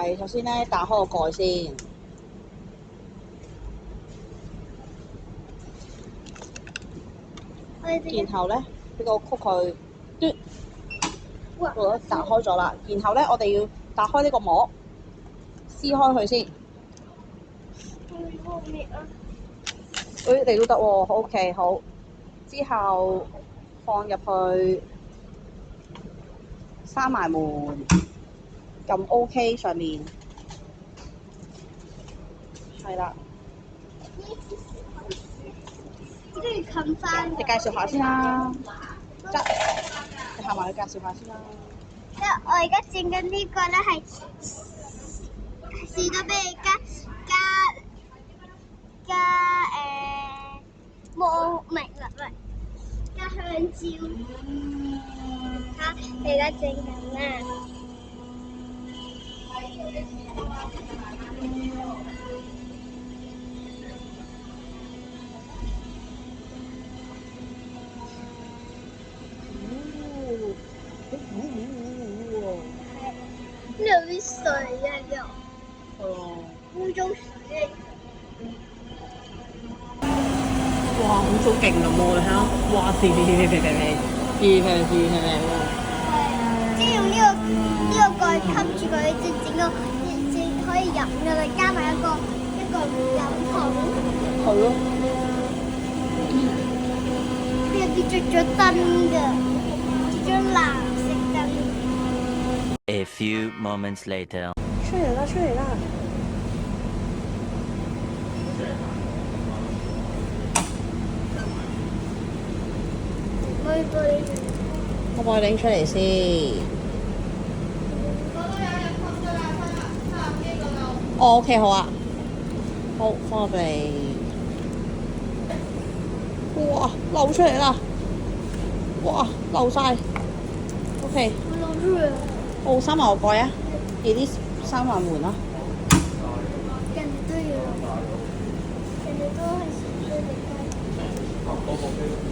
係首先咧打開個蓋先，然後咧呢個曲佢嘟，我打開咗啦。然後咧我哋要打開呢個膜，撕開佢先。你都得喎，OK 好。之後放入去，閂埋門，撳 OK 上面，係啦。跟住冚翻。你介紹下先啦，你行埋去介紹下先啦。我而家整緊呢個咧係士多啤梨加冇明啦，唔係加香蕉。嚇！你而家整緊啦。呢度啲水啊又污糟水。哇！好早勁咁喎，你睇下，哇！平即係用呢個蓋冚住佢，即係整可以飲㗎啦，加埋一個飲筒。係咯。佢入邊着咗燈㗎，着咗藍色燈。A few moments later. 出嚟啦！出嚟啦！我幫你拎出嚟先。哦，OK，好啊。好，放入嚟。哇！漏出嚟啦！哇！漏晒。OK。漏出嚟。好，閂埋個蓋啊！遲啲閂埋門啦。人哋都要，人哋都係水嚟㗎。